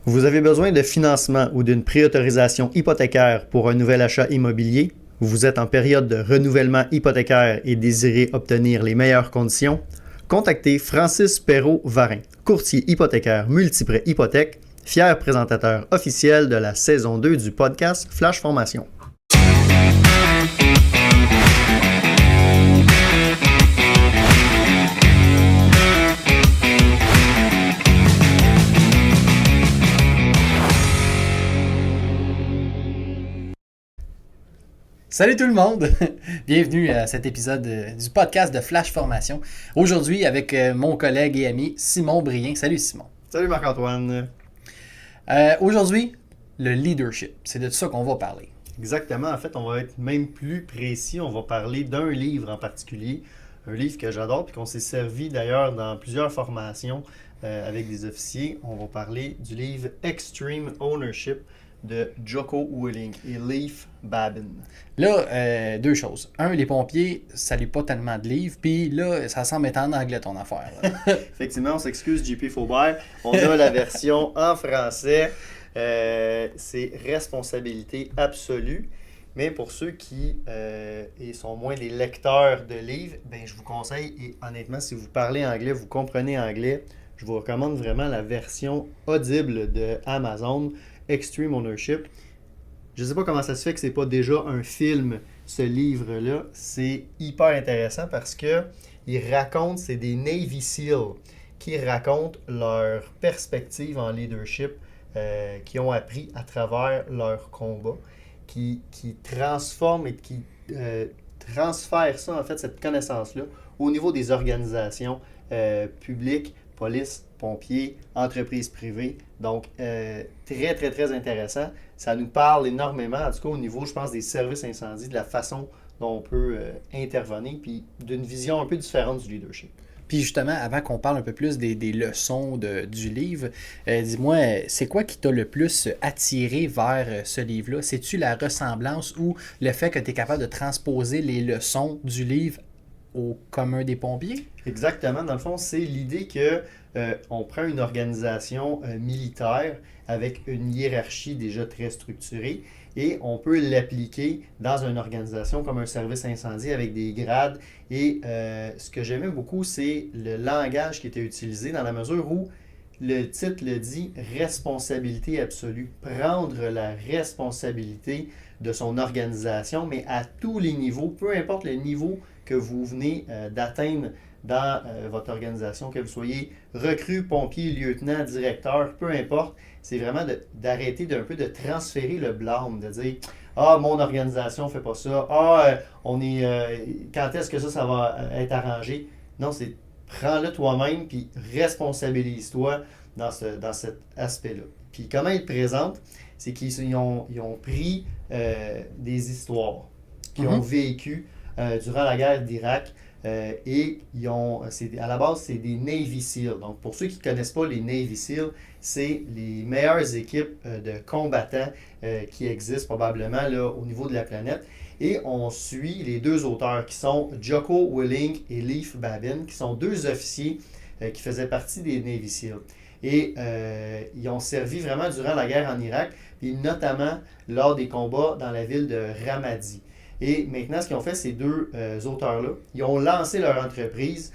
Vous avez besoin de financement ou d'une préautorisation hypothécaire pour un nouvel achat immobilier? Vous êtes en période de renouvellement hypothécaire et désirez obtenir les meilleures conditions? Contactez Francis Perrault-Varin, courtier hypothécaire Multiprêt Hypothèque, fier présentateur officiel de la saison 2 du podcast Flash Formation. Salut tout le monde! Bienvenue à cet épisode du podcast de Flash Formation. Aujourd'hui avec mon collègue et ami Simon Brien. Salut Simon! Salut Marc-Antoine! Aujourd'hui, le leadership. C'est de ça qu'on va parler. Exactement. En fait, on va être même plus précis. On va parler d'un livre en particulier. Un livre que j'adore et qu'on s'est servi d'ailleurs dans plusieurs formations avec des officiers. On va parler du livre Extreme Ownership de Jocko Willink et Leif Babin. Là, deux choses. Un, les pompiers, ça lit pas tellement de livres. Puis là, ça semble être en anglais ton affaire. Effectivement, on s'excuse, JP Faubert. On a la version en français. C'est responsabilité absolue. Mais pour ceux qui sont moins des lecteurs de livres, ben, je vous conseille, et honnêtement, si vous parlez anglais, vous comprenez anglais, je vous recommande vraiment la version audible de Amazon, Extreme Ownership. Je ne sais pas comment ça se fait que c'est pas déjà un film, ce livre-là. C'est hyper intéressant parce que c'est des Navy SEAL qui racontent leur perspective en leadership qu'ils ont appris à travers leur combat, qui transforment et qui transfèrent ça, en fait, cette connaissance-là, au niveau des organisations publiques, police, pompiers, entreprises privées. Donc, très, très, très intéressant. Ça nous parle énormément, en tout cas au niveau, je pense, des services incendies, de la façon dont on peut intervenir, puis d'une vision un peu différente du leadership. Puis justement, avant qu'on parle un peu plus des leçons du livre, dis-moi, c'est quoi qui t'a le plus attiré vers ce livre-là? C'est-tu la ressemblance ou le fait que tu es capable de transposer les leçons du livre au commun des pompiers? Exactement. Dans le fond, c'est l'idée que on prend une organisation militaire avec une hiérarchie déjà très structurée et on peut l'appliquer dans une organisation comme un service incendie avec des grades. Et ce que j'aimais beaucoup, c'est le langage qui était utilisé dans la mesure où le titre le dit responsabilité absolue. Prendre la responsabilité de son organisation, mais à tous les niveaux, peu importe le niveau que vous venez d'atteindre dans votre organisation, que vous soyez recrue, pompier, lieutenant, directeur, peu importe, c'est vraiment d'arrêter d'un peu de transférer le blâme, de dire « Ah, mon organisation ne fait pas ça. Ah, quand est-ce que ça va être arrangé? » Non, c'est prends-le toi-même puis responsabilise-toi dans cet aspect-là. Puis comment ils te présentent, c'est qu'ils ont pris des histoires qu'ils ont vécues durant la guerre d'Irak. Et à la base, c'est des Navy SEAL. Donc, pour ceux qui ne connaissent pas les Navy SEAL, c'est les meilleures équipes de combattants qui existent probablement là, au niveau de la planète. Et on suit les deux auteurs qui sont Jocko Willink et Leif Babin, qui sont deux officiers qui faisaient partie des Navy SEAL. Et ils ont servi vraiment durant la guerre en Irak, et notamment lors des combats dans la ville de Ramadi. Et maintenant, ce qu'ils ont fait, ces deux auteurs-là, ils ont lancé leur entreprise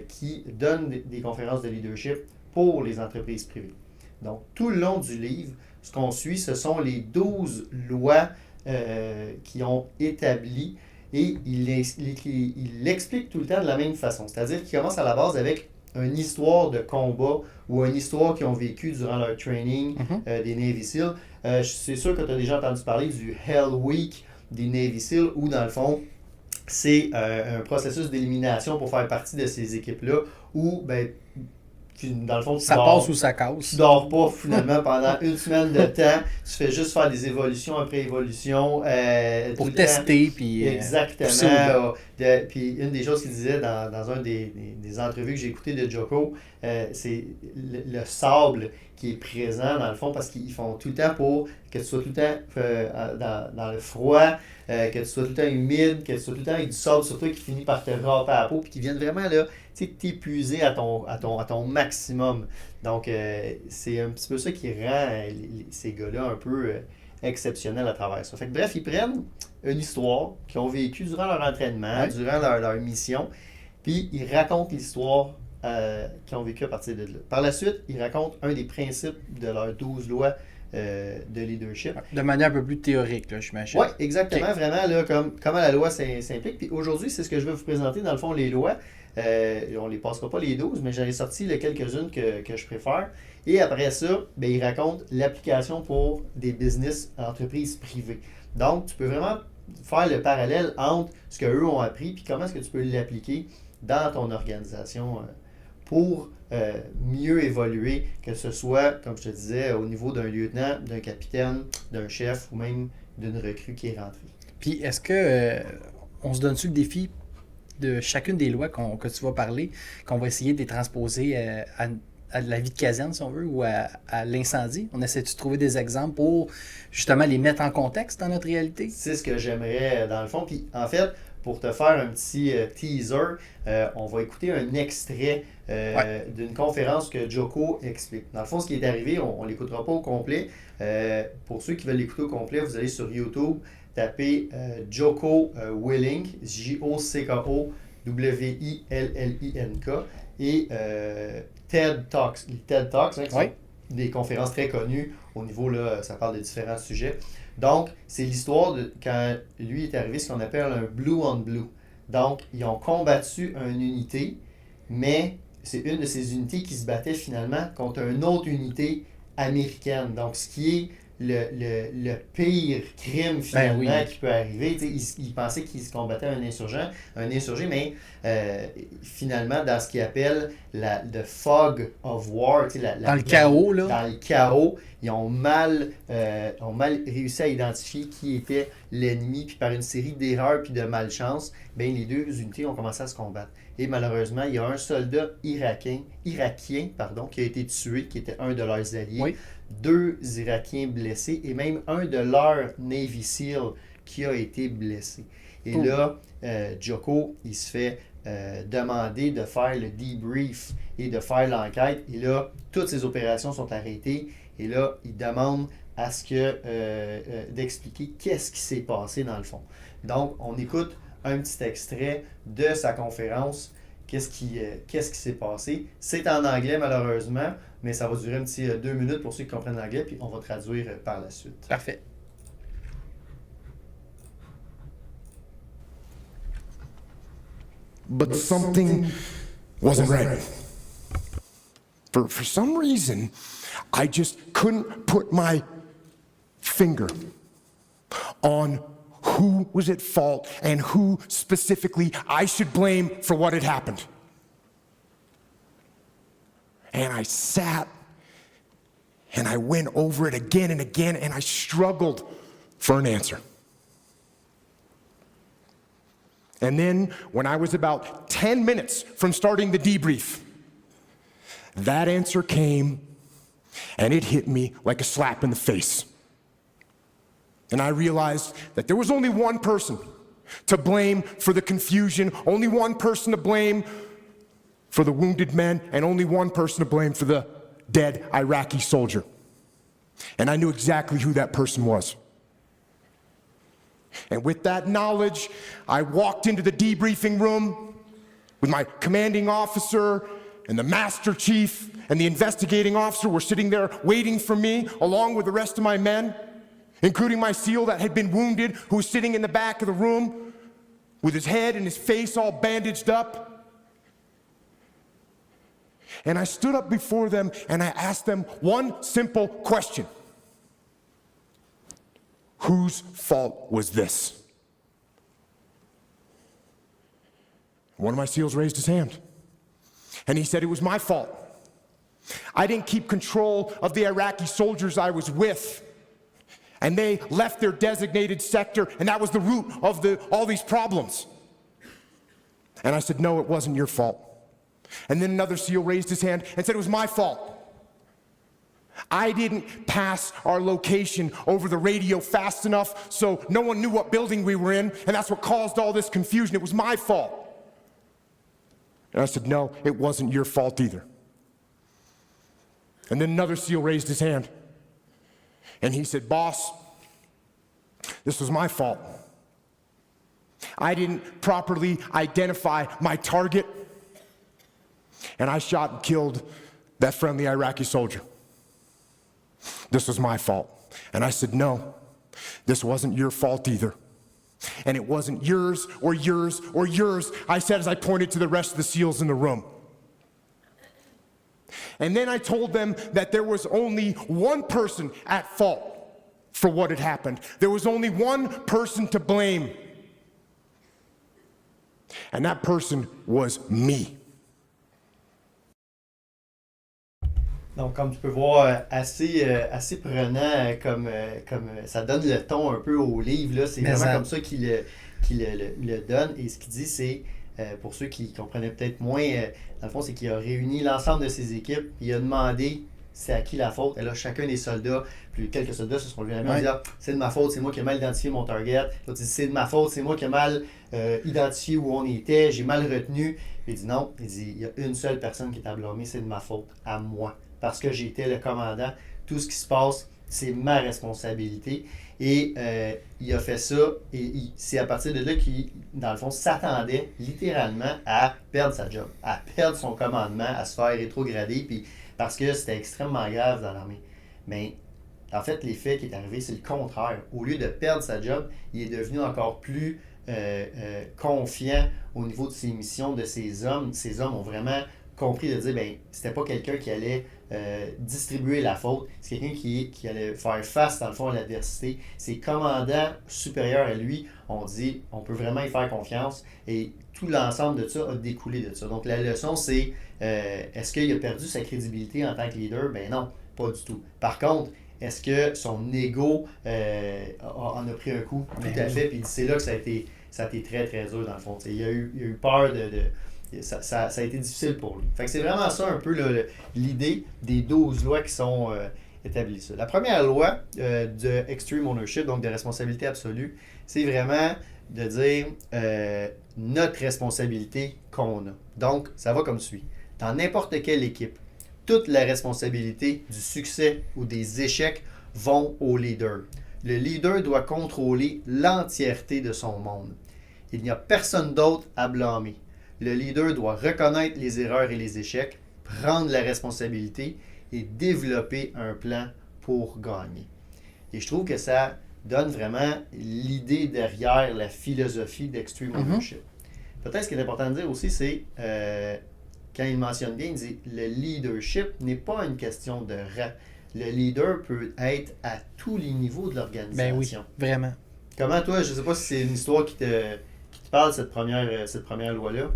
qui donne des conférences de leadership pour les entreprises privées. Donc, tout le long du livre, ce qu'on suit, ce sont les 12 lois qui ont établi et il l'explique tout le temps de la même façon. C'est-à-dire qu'il commence à la base avec une histoire de combat ou une histoire qu'ils ont vécue durant leur training des Navy SEAL. C'est sûr que tu as déjà entendu parler du Hell Week des Navy SEAL, où dans le fond, c'est un processus d'élimination pour faire partie de ces équipes-là, où, ben, dans le fond, ça passe ou ça casse. Tu dors pas finalement pendant une semaine de temps. Tu fais juste faire des évolutions après évolution. Pour tester. Puis, exactement. Puis une des choses qu'il disait dans un des entrevues que j'ai écoutées de Jocko, c'est le sable qui est présent dans le fond parce qu'ils font tout le temps pour que tu sois tout le temps dans le froid, que tu sois tout le temps humide, que tu sois tout le temps avec du sable sur toi qui finit par te râper à la peau puis qui viennent vraiment là, t'épuiser à ton maximum. Donc, c'est un petit peu ça qui rend ces gars-là un peu exceptionnels à travers ça. Fait que, bref, ils prennent une histoire qu'ils ont vécue durant leur entraînement, durant leur mission, puis ils racontent l'histoire qu'ils ont vécue à partir de là. Par la suite, ils racontent un des principes de leurs 12 lois de leadership. De manière un peu plus théorique, là, j'imagine. Oui, exactement. Vraiment, là, comment la loi s'implique. Puis aujourd'hui, c'est ce que je vais vous présenter, dans le fond, les lois. On ne les passera pas les 12, mais j'en ai sorti quelques-unes que je préfère. Et après ça, ben, ils racontent l'application pour des business entreprises privées. Donc, tu peux vraiment faire le parallèle entre ce qu'eux ont appris et comment est-ce que tu peux l'appliquer dans ton organisation pour mieux évoluer, que ce soit, comme je te disais, au niveau d'un lieutenant, d'un capitaine, d'un chef ou même d'une recrue qui est rentrée. Puis, est-ce que on se donne-tu le défi de chacune des lois que tu vas parler, qu'on va essayer de les transposer à la vie de caserne, si on veut, ou à l'incendie? On essaie de trouver des exemples pour justement les mettre en contexte dans notre réalité? C'est ce que j'aimerais dans le fond. Puis en fait, pour te faire un petit teaser, on va écouter un extrait d'une conférence que Jocko explique. Dans le fond, ce qui est arrivé, on ne l'écoutera pas au complet. Pour ceux qui veulent l'écouter au complet, vous allez sur YouTube, tapez Jocko Willink, Jocko Willink, et TED Talks. Les TED Talks, qui sont des conférences très connues au niveau, là, ça parle de différents sujets. Donc, c'est l'histoire de quand lui est arrivé, ce qu'on appelle un blue on blue. Donc, ils ont combattu une unité, mais c'est une de ces unités qui se battait finalement contre une autre unité américaine. Donc, ce qui est le pire crime finalement qui peut arriver. Il pensait qu'il se combattait un insurgé, mais finalement, dans ce qu'il appelle the fog of war, dans le chaos, là. Dans le chaos, ils ont mal réussi à identifier qui était l'ennemi, puis par une série d'erreurs puis de malchance, les deux unités ont commencé à se combattre. Et malheureusement, il y a un soldat irakien, qui a été tué, qui était un de leurs alliés. Oui. 2 Irakiens blessés et même un de leurs Navy SEAL qui a été blessé. Et là, Jocko, il se fait demander de faire le debrief et de faire l'enquête. Et là, toutes ces opérations sont arrêtées. Et là, il demande à ce que d'expliquer qu'est-ce qui s'est passé dans le fond. Donc, on écoute un petit extrait de sa conférence. Qu'est-ce qui s'est passé? C'est en anglais, malheureusement, mais ça va durer un petit 2 minutes pour ceux qui comprennent l'anglais, puis on va traduire par la suite. Parfait. But something wasn't right. For some reason, I just couldn't put my finger on who was at fault and who specifically I should blame for what had happened. And I sat and I went over it again and again and I struggled for an answer. And then when I was about 10 minutes from starting the debrief, that answer came and it hit me like a slap in the face. And I realized that there was only one person to blame for the confusion, only one person to blame for the wounded men, and only one person to blame for the dead Iraqi soldier. And I knew exactly who that person was. And with that knowledge, I walked into the debriefing room with my commanding officer and the master chief and the investigating officer were sitting there waiting for me along with the rest of my men, including my SEAL that had been wounded, who was sitting in the back of the room with his head and his face all bandaged up. And I stood up before them and I asked them one simple question. Whose fault was this? One of my SEALs raised his hand and he said it was my fault. I didn't keep control of the Iraqi soldiers I was with. And they left their designated sector, and that was the root of all these problems. And I said, no, it wasn't your fault. And then another SEAL raised his hand and said it was my fault. I didn't pass our location over the radio fast enough so no one knew what building we were in, and that's what caused all this confusion. It was my fault. And I said, no, it wasn't your fault either. And then another SEAL raised his hand. And he said, boss, this was my fault. I didn't properly identify my target, and I shot and killed that friendly Iraqi soldier. This was my fault. And I said, no, this wasn't your fault either. And it wasn't yours or yours or yours, I said as I pointed to the rest of the SEALs in the room. And then I told them that there was only one person at fault for what had happened. There was only one person to blame. And that person was me. Donc, comme tu peux voir, assez prenant, comme ça donne le ton un peu au livre. Là. C'est Mais vraiment ça... comme ça qu'il le donne. Et ce qu'il dit, c'est, pour ceux qui comprenaient peut-être moins, dans le fond, c'est qu'il a réuni l'ensemble de ses équipes. Il a demandé c'est à qui la faute. Et là, chacun des soldats, plus quelques soldats se sont levés à la main, dit c'est de ma faute, c'est moi qui ai mal identifié mon target. L'autre dit c'est de ma faute, c'est moi qui ai mal identifié où on était, j'ai mal retenu. Il dit non, il dit il y a une seule personne qui est à blâmer, c'est de ma faute, à moi. Parce que j'étais le commandant, tout ce qui se passe, c'est ma responsabilité. Et il a fait ça, et c'est à partir de là qu'il, dans le fond, s'attendait littéralement à perdre sa job, à perdre son commandement, à se faire rétrograder, puis parce que c'était extrêmement grave dans l'armée. Mais en fait, l'effet qui est arrivé, c'est le contraire. Au lieu de perdre sa job, il est devenu encore plus confiant au niveau de ses missions, de ses hommes. Ses hommes ont vraiment compris de dire, ben, c'était pas quelqu'un qui allait distribuer la faute, c'est quelqu'un qui allait faire face, dans le fond, à l'adversité. Ses commandants supérieurs à lui ont dit, on peut vraiment y faire confiance, et tout l'ensemble de ça a découlé de ça. Donc la leçon, c'est, est-ce qu'il a perdu sa crédibilité en tant que leader? Ben non, pas du tout. Par contre, est-ce que son ego en a pris un coup? Tout à fait, puis c'est là que ça a été très, très dur, dans le fond. Il a eu peur ça a été difficile pour lui. Fait que c'est vraiment ça un peu l'idée des 12 lois qui sont établies. La première loi de Extreme Ownership, donc de responsabilité absolue, c'est vraiment de dire notre responsabilité qu'on a. Donc, ça va comme suit. Dans n'importe quelle équipe, toute la responsabilité du succès ou des échecs vont au leader. Le leader doit contrôler l'entièreté de son monde. Il n'y a personne d'autre à blâmer. Le leader doit reconnaître les erreurs et les échecs, prendre la responsabilité et développer un plan pour gagner. Et je trouve que ça donne vraiment l'idée derrière la philosophie d'Extreme Ownership. Peut-être ce qui est important de dire aussi, c'est, quand il mentionne bien, il dit le leadership n'est pas une question de rang. Le leader peut être à tous les niveaux de l'organisation. Ben oui, vraiment. Comment toi, je ne sais pas si c'est une histoire qui te parle, cette première loi-là?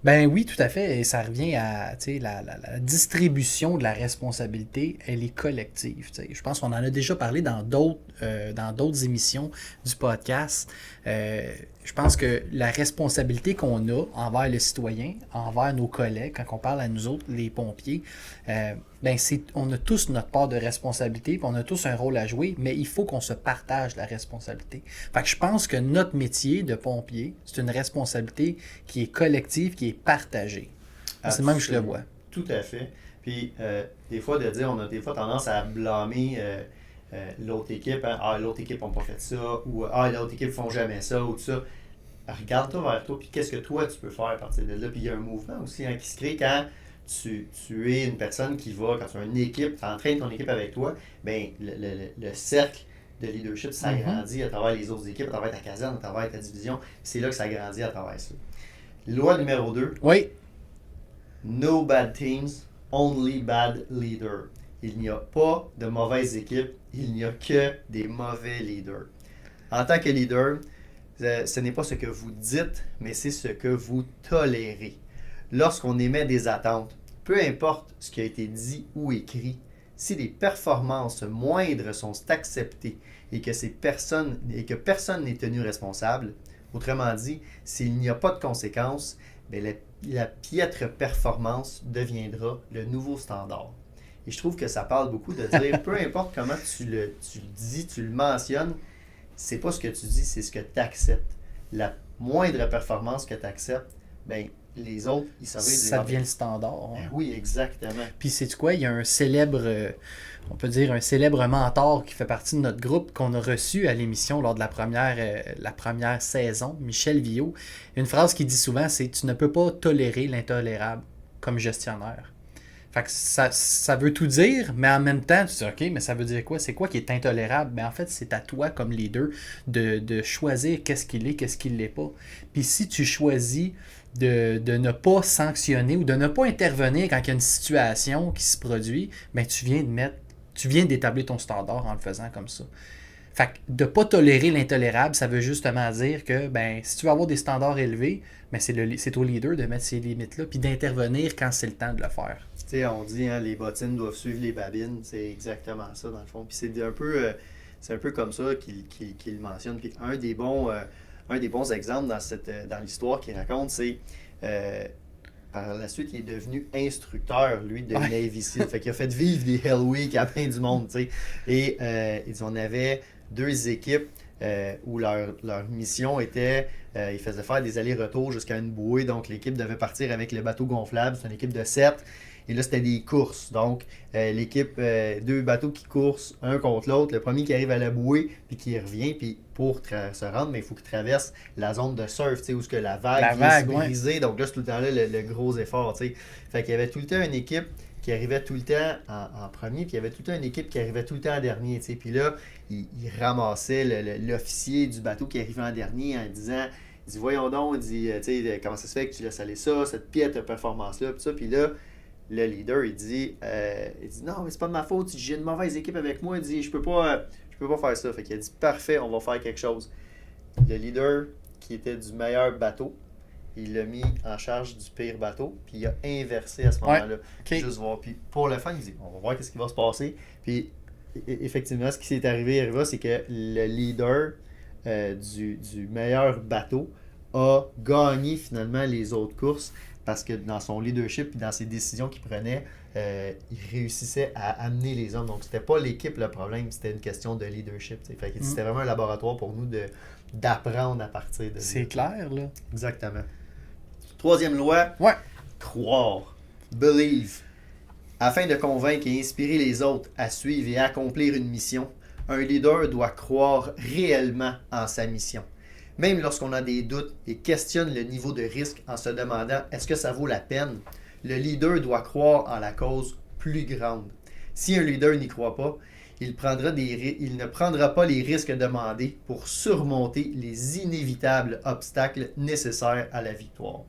Ben oui, tout à fait. Et ça revient à la distribution de la responsabilité, elle est collective. T'sais. Je pense qu'on en a déjà parlé dans d'autres émissions du podcast. Je pense que la responsabilité qu'on a envers le citoyen, envers nos collègues, quand on parle à nous autres, les pompiers, on a tous notre part de responsabilité, puis on a tous un rôle à jouer, mais il faut qu'on se partage la responsabilité. Fait que je pense que notre métier de pompier, c'est une responsabilité qui est collective, qui est partagée. C'est même que je le vois. Tout à fait. Puis, des fois, de dire, on a des fois tendance à blâmer l'autre équipe. Hein? Ah, l'autre équipe n'a pas fait ça, ou ah, l'autre équipe ne font jamais ça, ou tout ça. Regarde-toi vers toi, puis qu'est-ce que toi, tu peux faire à partir de là. Puis, il y a un mouvement aussi qui se crée quand tu es une personne qui va, quand tu as une équipe, tu entraînes ton équipe avec toi, bien, le cercle de leadership s'agrandit à travers les autres équipes, à travers ta caserne, à travers ta division. C'est là que ça grandit à travers ça. Loi numéro 2. Oui. No bad teams, only bad leaders. Il n'y a pas de mauvaises équipes, il n'y a que des mauvais leaders. En tant que leader, ce n'est pas ce que vous dites, mais c'est ce que vous tolérez. Lorsqu'on émet des attentes, peu importe ce qui a été dit ou écrit, si les performances moindres sont acceptées et que personne n'est tenu responsable, autrement dit, s'il n'y a pas de conséquences, bien, la piètre performance deviendra le nouveau standard. Et je trouve que ça parle beaucoup de dire, peu importe comment tu le dis, tu le mentionnes, c'est pas ce que tu dis, c'est ce que tu acceptes. La moindre performance que tu acceptes, ben, les autres, ils savent dire. Ça devient le standard. Ben oui, exactement. Puis c'est quoi, il y a un célèbre, on peut dire un célèbre mentor qui fait partie de notre groupe qu'on a reçu à l'émission lors de la première saison, Michel Viau. Une phrase qu'il dit souvent, c'est « Tu ne peux pas tolérer l'intolérable comme gestionnaire ». Fait que ça veut tout dire, mais en même temps, tu dis, OK, mais ça veut dire quoi? C'est quoi qui est intolérable? Mais en fait, c'est à toi, comme leader, de choisir qu'est-ce qu'il est, qu'est-ce qu'il l'est pas. Puis si tu choisis de ne pas sanctionner ou de ne pas intervenir quand il y a une situation qui se produit, ben tu viens d'établir ton standard en le faisant comme ça. Fait que de ne pas tolérer l'intolérable, ça veut justement dire que ben, si tu veux avoir des standards élevés, ben, c'est au leader de mettre ces limites-là puis d'intervenir quand c'est le temps de le faire. Tu sais, on dit les bottines doivent suivre les babines, c'est exactement ça dans le fond. Puis c'est un peu comme ça qu'il mentionne. Puis un des bons exemples dans l'histoire qu'il raconte, c'est par la suite, il est devenu instructeur, lui, de Navy Seal. Fait qu'il a fait vivre des Hell Week à plein du monde, tu sais. Et on avait 2 équipes où leur mission était, ils faisaient faire des allers-retours jusqu'à une bouée. Donc, l'équipe devait partir avec le bateau gonflable. C'est une équipe de 7. Et là, c'était des courses. Donc, l'équipe, 2 bateaux qui coursent un contre l'autre. Le premier qui arrive à la bouée, puis qui revient. Puis pour se rendre, mais il faut qu'il traverse la zone de surf, où que la vague vient se briser. Ouais. Donc là, c'est tout le temps là le gros effort. T'sais. Fait qu'il y avait tout le temps une équipe qui arrivait tout le temps en premier, puis il y avait tout le temps une équipe qui arrivait tout le temps en dernier. T'sais. Puis là, il ramassait l'officier du bateau qui arrivait en dernier en disant... Il dit, voyons donc, il dit, comment ça se fait que tu laisses aller ça, cette piètre performance-là, puis ça. Puis là, le leader, il dit non, mais c'est pas de ma faute, j'ai une mauvaise équipe avec moi, il dit, je peux pas faire ça. Fait qu'il a dit, parfait, on va faire quelque chose. Le leader, qui était du meilleur bateau, il l'a mis en charge du pire bateau, puis il a inversé à ce moment-là. Okay. Juste voir. Puis pour le fun, il dit, on va voir ce qui va se passer. Puis effectivement, ce qui s'est arrivé, c'est que le leader du meilleur bateau a gagné finalement les autres courses parce que dans son leadership et dans ses décisions qu'il prenait, il réussissait à amener les hommes. Donc, c'était pas l'équipe le problème, c'était une question de leadership. Fait que c'était vraiment un laboratoire pour nous d'apprendre à partir de c'est clair, là. Exactement. 3e loi, croire, believe. Afin de convaincre et inspirer les autres à suivre et accomplir une mission, un leader doit croire réellement en sa mission. Même lorsqu'on a des doutes et questionne le niveau de risque en se demandant est-ce que ça vaut la peine, le leader doit croire en la cause plus grande. Si un leader n'y croit pas, il ne prendra pas les risques demandés pour surmonter les inévitables obstacles nécessaires à la victoire.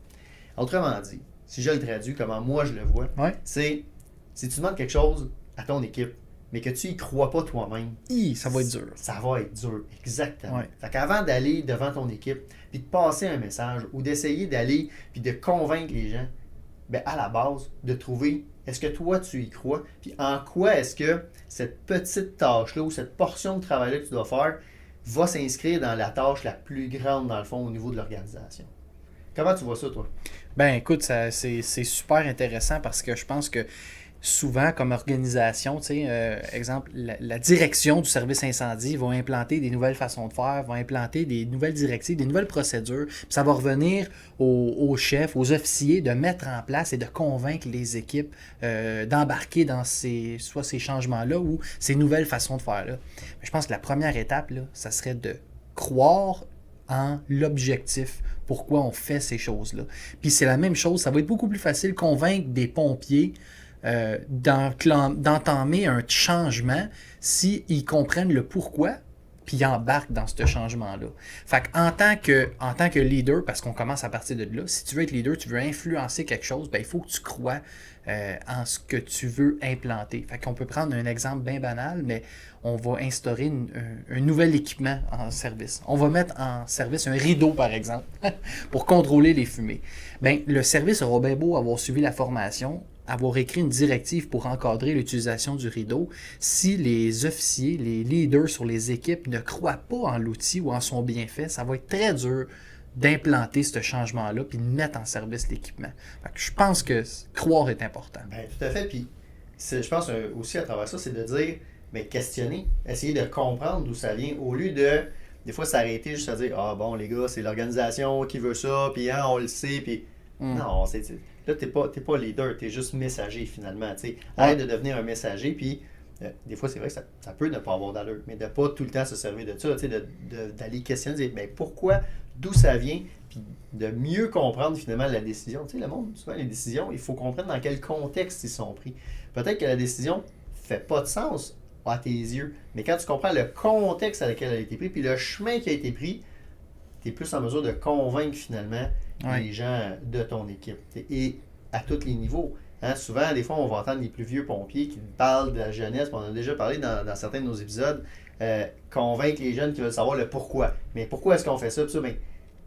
Autrement dit, si je le traduis comment moi je le vois, c'est si tu demandes quelque chose à ton équipe, mais que tu y crois pas toi-même, ça va être dur. Ça va être dur, exactement. Fait qu'avant d'aller devant ton équipe, puis de passer un message, ou d'essayer d'aller, puis de convaincre les gens, ben à la base, de trouver, est-ce que toi, tu y crois, puis en quoi est-ce que cette petite tâche-là, ou cette portion de travail-là que tu dois faire, va s'inscrire dans la tâche la plus grande, dans le fond, au niveau de l'organisation. Comment tu vois ça, toi? Ben écoute, c'est super intéressant parce que je pense que souvent, comme organisation, exemple, la direction du service incendie va implanter des nouvelles façons de faire, va implanter des nouvelles directives, des nouvelles procédures. Puis ça va revenir aux chefs, aux officiers de mettre en place et de convaincre les équipes d'embarquer dans soit ces changements-là ou ces nouvelles façons de faire-là. Mais je pense que la première étape, là, ça serait de croire en l'objectif, pourquoi on fait ces choses-là. Puis c'est la même chose, ça va être beaucoup plus facile de convaincre des pompiers d'entamer un changement s'ils comprennent le pourquoi puis ils embarquent dans ce changement-là. Fait qu'en tant que leader, parce qu'on commence à partir de là, si tu veux être leader, tu veux influencer quelque chose, ben il faut que tu crois en ce que tu veux implanter. Fait qu'on peut prendre un exemple bien banal, mais on va instaurer un nouvel équipement en service. On va mettre en service un rideau, par exemple, pour contrôler les fumées. Ben, le service aura bien beau avoir suivi la formation, avoir écrit une directive pour encadrer l'utilisation du rideau. Si les officiers, les leaders sur les équipes ne croient pas en l'outil ou en son bienfait, ça va être très dur d'implanter ce changement-là puis de mettre en service l'équipement. Je pense que croire est important. Bien, tout à fait. Puis je pense aussi à travers ça, c'est de dire, mais questionner, essayer de comprendre d'où ça vient, au lieu de, des fois, s'arrêter juste à dire, ah bon, les gars, c'est l'organisation qui veut ça, puis hein, on le sait, puis non, là, t'es pas leader, t'es juste messager finalement, tu sais. Arrête de devenir un messager, puis des fois, c'est vrai que ça peut ne pas avoir d'allure, mais de pas tout le temps se servir de ça, tu sais, d'aller questionner, de dire, mais pourquoi, d'où ça vient, puis de mieux comprendre finalement la décision. Tu sais, le monde, souvent, les décisions, il faut comprendre dans quel contexte ils sont pris. Peut-être que la décision fait pas de sens à tes yeux, mais quand tu comprends le contexte à lequel elle a été prise, puis le chemin qui a été pris, tu es plus en mesure de convaincre finalement les gens de ton équipe. Et à tous les niveaux. Hein, souvent, des fois, on va entendre les plus vieux pompiers qui parlent de la jeunesse, on en a déjà parlé dans certains de nos épisodes, convaincre les jeunes qui veulent savoir le pourquoi. Mais pourquoi est-ce qu'on fait ça? Ça,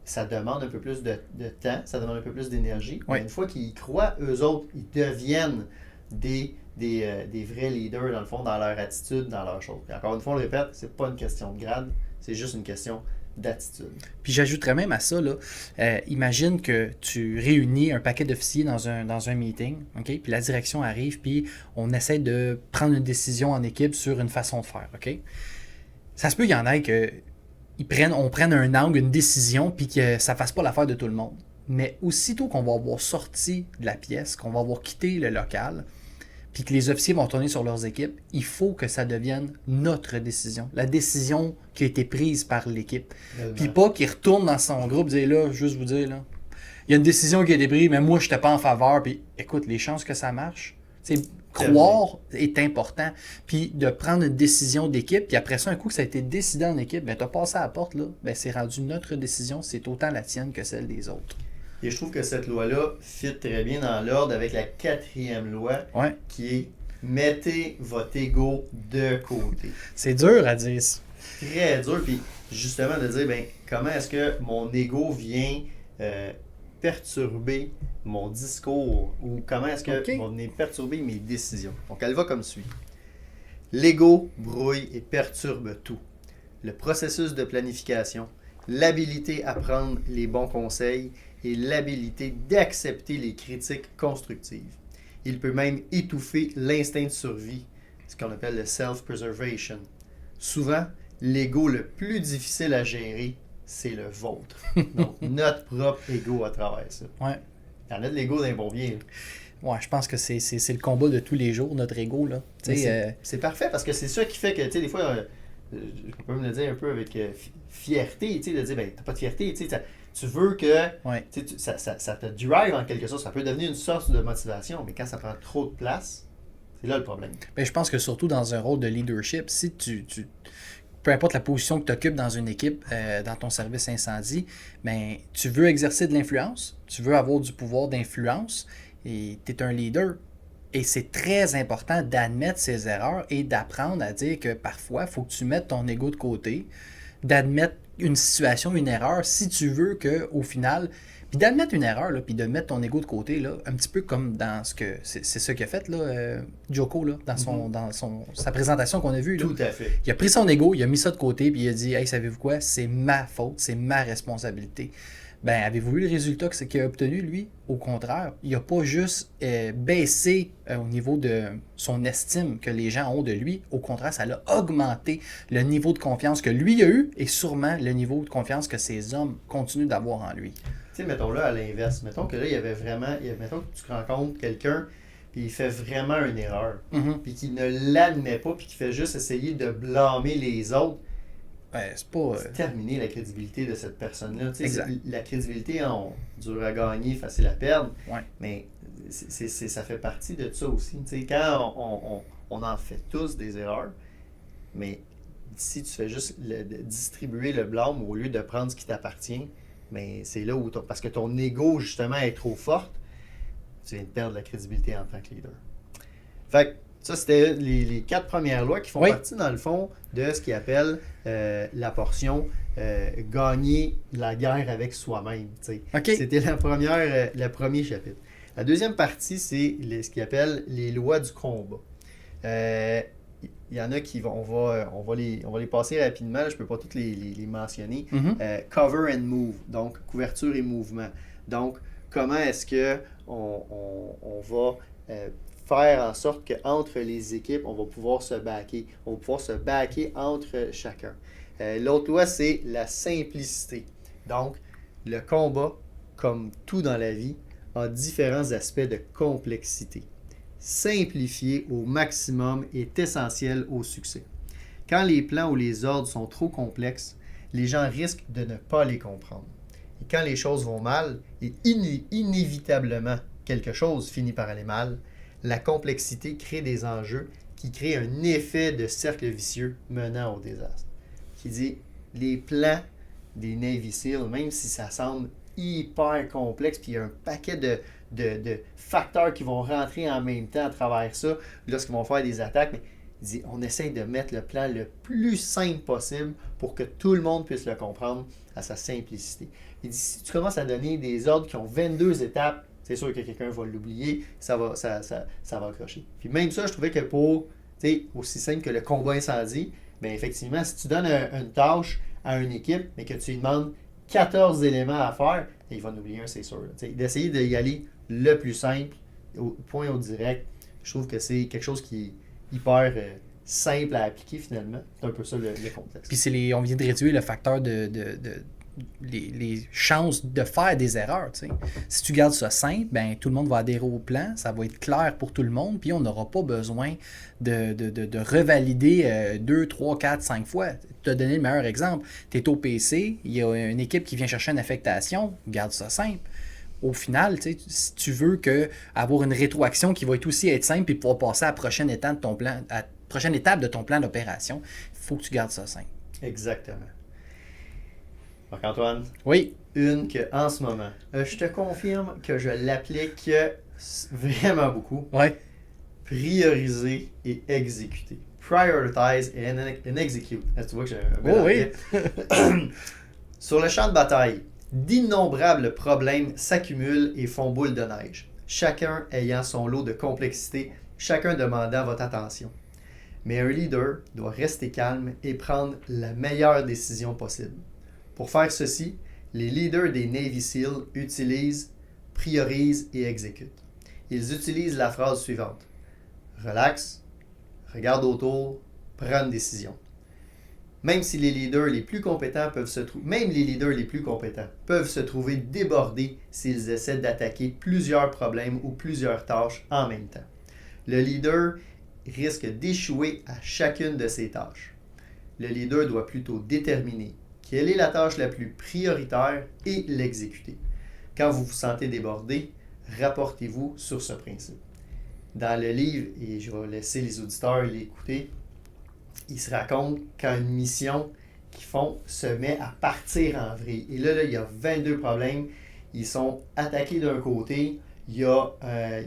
ça demande un peu plus de temps, ça demande un peu plus d'énergie. Oui. Une fois qu'ils y croient, eux autres, ils deviennent des vrais leaders, dans le fond, dans leur attitude, dans leur chose. Et encore une fois, on le répète, c'est pas une question de grade, c'est juste une question d'attitude. Puis j'ajouterais même à ça, là, imagine que tu réunis un paquet d'officiers dans un meeting, OK? Puis la direction arrive, puis on essaie de prendre une décision en équipe sur une façon de faire, OK? Ça se peut qu'il y en ait que on prenne un angle, une décision, puis que ça fasse pas l'affaire de tout le monde. Mais aussitôt qu'on va avoir sorti de la pièce, qu'on va avoir quitté le local, puis que les officiers vont tourner sur leurs équipes, il faut que ça devienne notre décision. La décision qui a été prise par l'équipe. Puis pas qu'il retourne dans son groupe et dire là, juste vous dire, là, il y a une décision qui a été prise, mais moi, je n'étais pas en faveur. Puis écoute, les chances que ça marche, c'est croire est important. Puis de prendre une décision d'équipe, puis après ça, un coup que ça a été décidé en équipe, ben tu as passé à la porte, là, ben c'est rendu notre décision, c'est autant la tienne que celle des autres. Et je trouve que cette loi-là fit très bien dans l'ordre avec la 4e loi, qui est mettez votre ego de côté. C'est dur à dire ça. Très dur, puis justement de dire, ben, comment est-ce que mon ego vient perturber mon discours, ou comment est-ce que vient perturber mes décisions. Donc elle va comme suit. L'ego brouille et perturbe tout. Le processus de planification, l'habilité à prendre les bons conseils, et l'habilité d'accepter les critiques constructives. Il peut même étouffer l'instinct de survie, ce qu'on appelle le self-preservation. Souvent, l'ego le plus difficile à gérer, c'est le vôtre. Donc, notre propre ego à travers ça. Ouais. Il y en a de l'ego d'un bon bien. Ouais, je pense que c'est le combat de tous les jours, notre ego. Là. C'est parfait parce que c'est ça qui fait que, tu sais, des fois, on peut me le dire un peu avec fierté, tu sais, de dire, ben, t'as pas de fierté, tu sais, tu veux que ça te drive en quelque sorte. Ça peut devenir une source de motivation, mais quand ça prend trop de place, c'est là le problème. Ben, je pense que surtout dans un rôle de leadership, si peu importe la position que tu occupes dans une équipe, dans ton service incendie, ben, tu veux exercer de l'influence, tu veux avoir du pouvoir d'influence et tu es un leader. Et c'est très important d'admettre ses erreurs et d'apprendre à dire que parfois, il faut que tu mettes ton ego de côté, d'admettre une situation, une erreur, si tu veux qu'au final, puis d'admettre une erreur, là, puis de mettre ton ego de côté, là, un petit peu comme dans ce que, c'est ce qu'il a fait, là, Joko, là, dans sa présentation qu'on a vue. Là. Tout à fait. Il a pris son ego, il a mis ça de côté, puis il a dit, hey, savez-vous quoi, c'est ma faute, c'est ma responsabilité. Ben, avez-vous vu le résultat qu'il a obtenu, lui? Au contraire, il n'a pas juste baissé au niveau de son estime que les gens ont de lui. Au contraire, ça l'a augmenté le niveau de confiance que lui a eu et sûrement le niveau de confiance que ces hommes continuent d'avoir en lui. Tu sais, mettons là à l'inverse. Mettons que là, il y avait vraiment... mettons que tu rencontres quelqu'un puis il fait vraiment une erreur. Puis qu'il ne l'admet pas puis qu'il fait juste essayer de blâmer les autres. C'est pas... C'est terminé la crédibilité de cette personne-là. La crédibilité, dure à gagner, facile à perdre. Ouais. Mais ça fait partie de ça aussi. T'sais, quand on en fait tous des erreurs, mais si tu fais juste distribuer le blâme au lieu de prendre ce qui t'appartient, mais c'est là où... Parce que ton ego, justement, est trop forte, tu viens de perdre la crédibilité en tant que leader. Fait que ça, c'était les 4 premières lois qui font partie, dans le fond, de ce qu'ils appellent la portion gagner la guerre avec soi-même. Okay. C'était le premier chapitre. La deuxième partie, c'est ce qu'ils appellent les lois du combat. Il y en a qui on va les passer rapidement, je ne peux pas toutes les mentionner. Cover and move, donc couverture et mouvement. Donc, comment est-ce que on va faire en sorte qu'entre les équipes, on va pouvoir se backer. On va pouvoir se backer entre chacun. L'autre loi, c'est la simplicité. Donc, le combat, comme tout dans la vie, a différents aspects de complexité. Simplifier au maximum est essentiel au succès. Quand les plans ou les ordres sont trop complexes, les gens risquent de ne pas les comprendre. Et quand les choses vont mal, et inévitablement quelque chose finit par aller mal, la complexité crée des enjeux qui créent un effet de cercle vicieux menant au désastre. Qui dit, les plans des Navy SEAL, même si ça semble hyper complexe, puis il y a un paquet de facteurs qui vont rentrer en même temps à travers ça, lorsqu'ils vont faire des attaques, mais il dit, on essaye de mettre le plan le plus simple possible pour que tout le monde puisse le comprendre à sa simplicité. Il dit, si tu commences à donner des ordres qui ont 22 étapes, c'est sûr que quelqu'un va l'oublier, ça va accrocher. Puis même ça, je trouvais que pour, aussi simple que le combat incendie, bien effectivement, si tu donnes une tâche à une équipe, mais que tu lui demandes 14 éléments à faire, il va en oublier un, c'est sûr. D'essayer d'y aller le plus simple, au point au direct, je trouve que c'est quelque chose qui est hyper simple à appliquer finalement. C'est un peu ça le contexte. Puis on vient de réduire le facteur les chances de faire des erreurs. T'sais. Si tu gardes ça simple, ben, tout le monde va adhérer au plan, ça va être clair pour tout le monde, puis on n'aura pas besoin de revalider 2, 3, 4, 5 fois. Tu as donné le meilleur exemple. Tu es au PC, il y a une équipe qui vient chercher une affectation, garde ça simple. Au final, si tu veux avoir une rétroaction qui va aussi être simple et pouvoir passer à la prochaine étape de ton plan d'opération, il faut que tu gardes ça simple. Exactement. Marc-Antoine? Oui. Une que, en ce moment, je te confirme que je l'applique vraiment beaucoup. Oui. Prioriser et exécuter. Prioritize and execute. Tu vois que j'ai un bel anglais. Oui. Sur le champ de bataille, d'innombrables problèmes s'accumulent et font boule de neige. Chacun ayant son lot de complexité, chacun demandant votre attention. Mais un leader doit rester calme et prendre la meilleure décision possible. Pour faire ceci, les leaders des Navy SEAL utilisent, priorisent et exécutent. Ils utilisent la phrase suivante. Relax, regarde autour, prends une décision. Même les leaders les plus compétents peuvent se trouver débordés s'ils essaient d'attaquer plusieurs problèmes ou plusieurs tâches en même temps. Le leader risque d'échouer à chacune de ces tâches. Le leader doit plutôt déterminer quelle est la tâche la plus prioritaire et l'exécuter. Quand vous vous sentez débordé, rapportez-vous sur ce principe. Dans le livre, et je vais laisser les auditeurs l'écouter, il se raconte quand une mission qu'ils font se met à partir en vrille. Et là, il y a 22 problèmes. Ils sont attaqués d'un côté. Il y a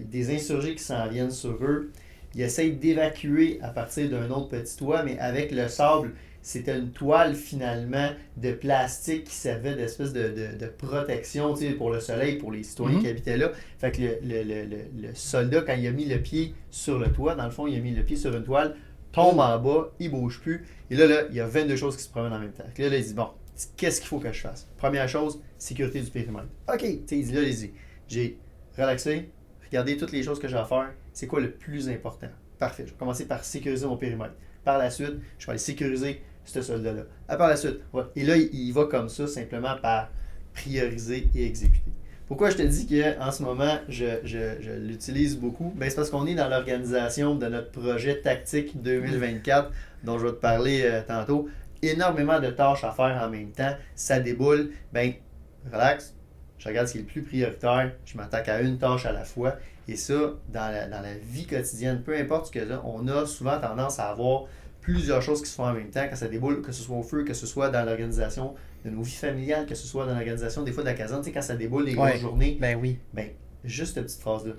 des insurgés qui s'en viennent sur eux. Ils essayent d'évacuer à partir d'un autre petit toit, mais avec le sable, c'était une toile finalement de plastique qui servait d'espèce de protection pour le soleil, pour les citoyens qui habitaient là. Fait que le soldat, quand il a mis le pied sur le toit, dans le fond, il a mis le pied sur une toile, tombe en bas, il ne bouge plus. Et là, il y a 22 choses qui se promènent en même temps. Là, il dit, bon, qu'est-ce qu'il faut que je fasse? Première chose, sécurité du périmètre. OK, il dit là, j'ai relaxé, regardé toutes les choses que j'ai à faire. C'est quoi le plus important? Parfait, je vais commencer par sécuriser mon périmètre. Par la suite, je vais aller sécuriser ce soldat-là. Par la suite, ouais. Et là, il va comme ça, simplement par prioriser et exécuter. Pourquoi je te dis qu'en ce moment, je l'utilise beaucoup? Ben, c'est parce qu'on est dans l'organisation de notre projet tactique 2024, dont je vais te parler tantôt. Énormément de tâches à faire en même temps. Ça déboule. Ben, relax. Je regarde ce qui est le plus prioritaire. Je m'attaque à une tâche à la fois. Et ça, dans la vie quotidienne, peu importe ce que là, on a souvent tendance à avoir plusieurs choses qui se font en même temps quand ça déboule, que ce soit au feu, que ce soit dans l'organisation de nos vies familiales, que ce soit dans l'organisation des fois de la caserne, tu sais, quand ça déboule les grosses journées. Ben oui. Ben, juste cette petite phrase-là.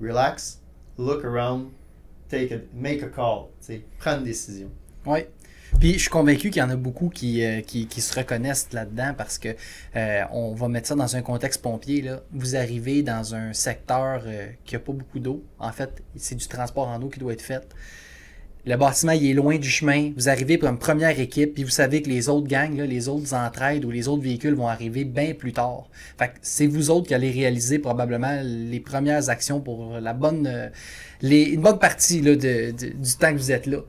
Relax, look around, make a call. Tu sais, prends une décision. Oui. Puis je suis convaincu qu'il y en a beaucoup qui se reconnaissent là-dedans parce que on va mettre ça dans un contexte pompier. Là. Vous arrivez dans un secteur qui n'a pas beaucoup d'eau. En fait, c'est du transport en eau qui doit être fait. Le bâtiment, il est loin du chemin. Vous arrivez pour une première équipe, puis vous savez que les autres gangs, là, les autres entraides ou les autres véhicules vont arriver bien plus tard. Fait que c'est vous autres qui allez réaliser probablement les premières actions pour la bonne, une bonne partie là, du temps que vous êtes là.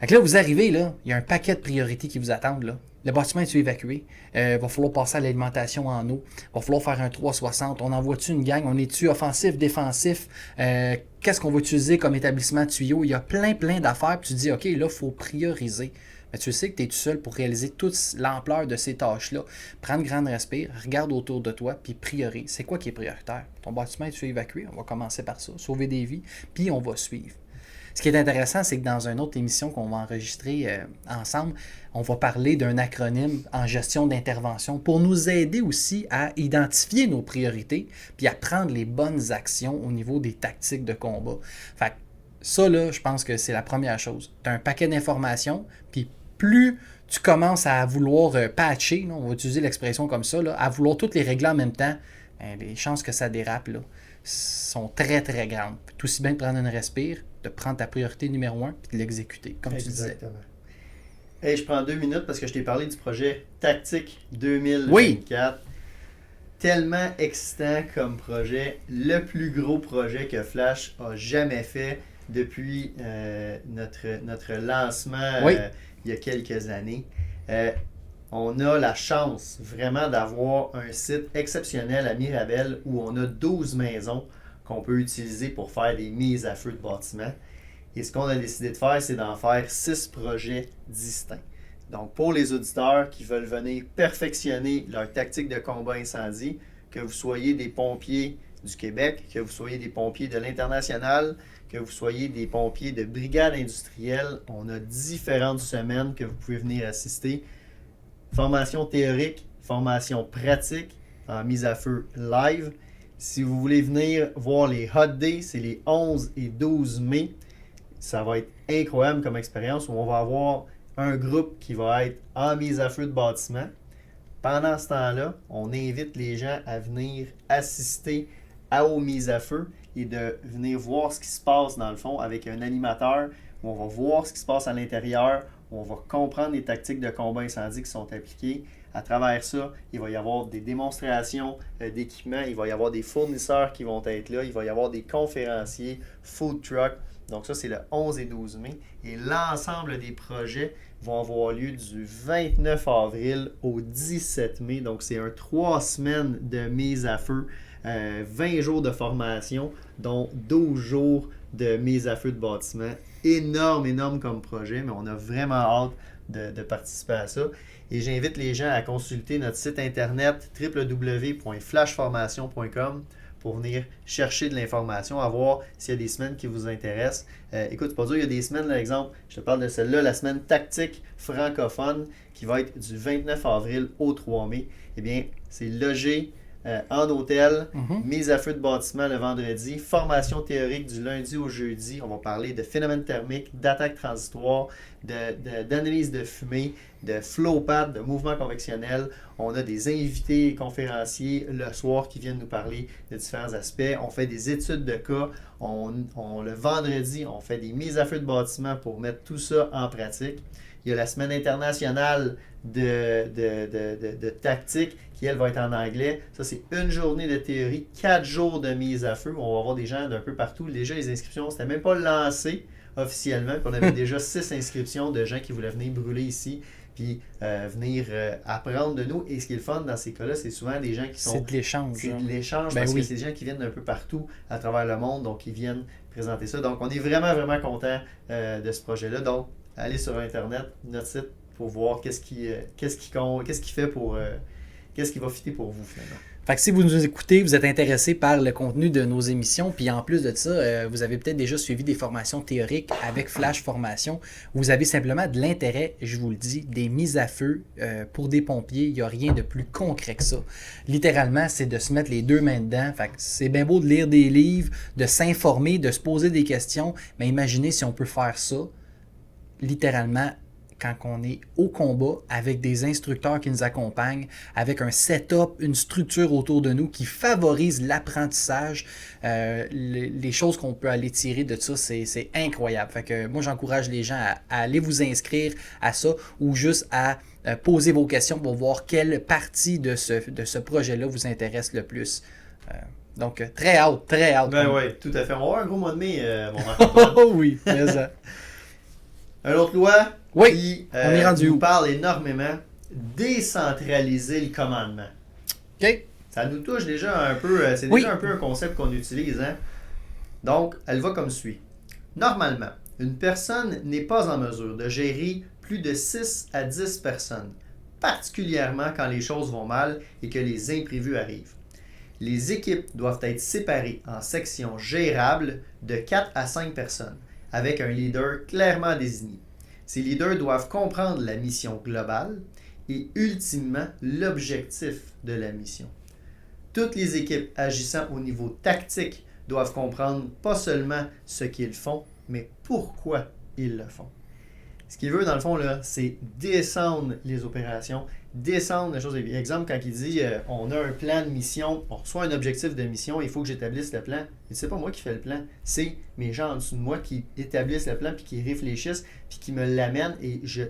Fait que là, vous arrivez, là, il y a un paquet de priorités qui vous attendent. Là. Le bâtiment est évacué. Va falloir passer à l'alimentation en eau. Va falloir faire un 360. On envoie-tu une gang? On est-tu offensif, défensif? Qu'est-ce qu'on va utiliser comme établissement de tuyaux? Il y a plein d'affaires. Puis tu te dis, OK, là, il faut prioriser. Mais tu sais que tu es tout seul pour réaliser toute l'ampleur de ces tâches-là. Prends une grande respire, regarde autour de toi, puis priorise. C'est quoi qui est prioritaire? Ton bâtiment est évacué? On va commencer par ça. Sauver des vies, puis on va suivre. Ce qui est intéressant, c'est que dans une autre émission qu'on va enregistrer ensemble, on va parler d'un acronyme en gestion d'intervention pour nous aider aussi à identifier nos priorités puis à prendre les bonnes actions au niveau des tactiques de combat. Fait que ça, là, je pense que c'est la première chose. Tu as un paquet d'informations, puis plus tu commences à vouloir patcher, là, on va utiliser l'expression comme ça, là, à vouloir toutes les régler en même temps, les chances que ça dérape là, sont très grandes. Tout aussi bien de prendre une respire, de prendre ta priorité numéro 1 et de l'exécuter, comme Exactement. tu disais. Hey, je prends 2 minutes parce que je t'ai parlé du projet Tactique 2024. Oui. Tellement excitant comme projet. Le plus gros projet que Flash a jamais fait depuis notre lancement Oui. il y a quelques années. On a la chance vraiment d'avoir un site exceptionnel à Mirabel où on a 12 maisons qu'on peut utiliser pour faire des mises à feu de bâtiments. Et ce qu'on a décidé de faire, c'est d'en faire 6 projets distincts. Donc, pour les auditeurs qui veulent venir perfectionner leur tactique de combat incendie, que vous soyez des pompiers du Québec, que vous soyez des pompiers de l'international, que vous soyez des pompiers de brigade industrielle, on a différentes semaines que vous pouvez venir assister. Formation théorique, formation pratique en mise à feu live. Si vous voulez venir voir les Hot Days, c'est les 11 et 12 mai. Ça va être incroyable comme expérience où on va avoir un groupe qui va être en mise à feu de bâtiment. Pendant ce temps-là, on invite les gens à venir assister aux mises à feu et de venir voir ce qui se passe dans le fond avec un animateur où on va voir ce qui se passe à l'intérieur, où on va comprendre les tactiques de combat incendie qui sont appliquées. À travers ça, il va y avoir des démonstrations d'équipements, il va y avoir des fournisseurs qui vont être là, il va y avoir des conférenciers, food truck. Donc ça, c'est le 11 et 12 mai. Et l'ensemble des projets vont avoir lieu du 29 avril au 17 mai. Donc c'est un 3 semaines de mise à feu, 20 jours de formation, dont 12 jours de mise à feu de bâtiment. Énorme comme projet, mais on a vraiment hâte de participer à ça. Et j'invite les gens à consulter notre site internet www.flashformation.com pour venir chercher de l'information, à voir s'il y a des semaines qui vous intéressent. Écoute, c'est pas dur, il y a des semaines, par exemple, je te parle de celle-là, la semaine tactique francophone qui va être du 29 avril au 3 mai. Eh bien, c'est logé en hôtel, mise à feu de bâtiment le vendredi, formation théorique du lundi au jeudi. On va parler de phénomènes thermiques, d'attaques transitoires, d'analyse de fumée, de flow pad, de mouvement convectionnel. On a des invités conférenciers le soir qui viennent nous parler de différents aspects. On fait des études de cas. Le vendredi, on fait des mises à feu de bâtiment pour mettre tout ça en pratique. Il y a la semaine internationale de tactique qui, elle, va être en anglais. Ça, c'est une journée de théorie, 4 jours de mise à feu. On va avoir des gens d'un peu partout. Déjà, les inscriptions, c'était même pas lancé officiellement. Puis on avait déjà 6 inscriptions de gens qui voulaient venir brûler ici puis venir apprendre de nous. Et ce qui est le fun dans ces cas-là, c'est souvent des gens qui sont... C'est de l'échange. C'est de l'échange parce que c'est des gens qui viennent d'un peu partout à travers le monde, donc ils viennent présenter ça. Donc on est vraiment contents de ce projet-là. Donc allez sur Internet, notre site, pour voir qu'est-ce qui va fitter pour vous finalement. Fait que si vous nous écoutez, vous êtes intéressé par le contenu de nos émissions, puis en plus de ça, vous avez peut-être déjà suivi des formations théoriques avec Flash Formation. Vous avez simplement de l'intérêt, je vous le dis, des mises à feu pour des pompiers. Il n'y a rien de plus concret que ça. Littéralement, c'est de se mettre les deux mains dedans. Fait que c'est bien beau de lire des livres, de s'informer, de se poser des questions, mais imaginez si on peut faire ça littéralement quand on est au combat avec des instructeurs qui nous accompagnent, avec un setup, une structure autour de nous qui favorise l'apprentissage. Les choses qu'on peut aller tirer de ça, c'est incroyable. Fait que moi, j'encourage les gens à aller vous inscrire à ça ou juste à poser vos questions pour voir quelle partie de ce projet-là vous intéresse le plus. Donc, très hâte, très hâte. Ben oui, tout à fait. On va avoir un gros mois de mai, mon Marc-Antoine. Oh oui, mais ça. Un autre loi Oui, qui on est rendu nous où? parle énormément, décentraliser le commandement. OK. Ça nous touche déjà un peu, c'est Oui. déjà un peu un concept qu'on utilise. Hein? Donc, elle va comme suit. Normalement, une personne n'est pas en mesure de gérer plus de 6 à 10 personnes, particulièrement quand les choses vont mal et que les imprévus arrivent. Les équipes doivent être séparées en sections gérables de 4 à 5 personnes, avec un leader clairement désigné. Ces leaders doivent comprendre la mission globale et ultimement l'objectif de la mission. Toutes les équipes agissant au niveau tactique doivent comprendre pas seulement ce qu'ils font, mais pourquoi ils le font. Ce qu'il veut, dans le fond, là, c'est descendre les opérations, descendre les choses. Exemple, quand il dit on a un plan de mission, on reçoit un objectif de mission, il faut que j'établisse le plan. Et c'est pas moi qui fais le plan, c'est mes gens en dessous de moi qui établissent le plan, puis qui réfléchissent, puis qui me l'amènent, et je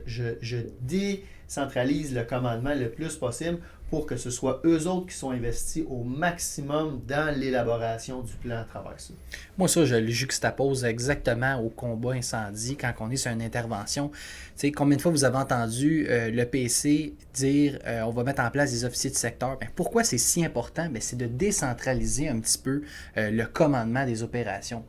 décentralise le commandement le plus possible pour que ce soit eux autres qui sont investis au maximum dans l'élaboration du plan à travers ça. Moi, ça, je le juxtapose exactement au combat incendie quand on est sur une intervention. Tu sais, combien de fois vous avez entendu le PC dire on va mettre en place des officiers de secteur? Bien, pourquoi c'est si important? Bien, c'est de décentraliser un petit peu le commandement des opérations.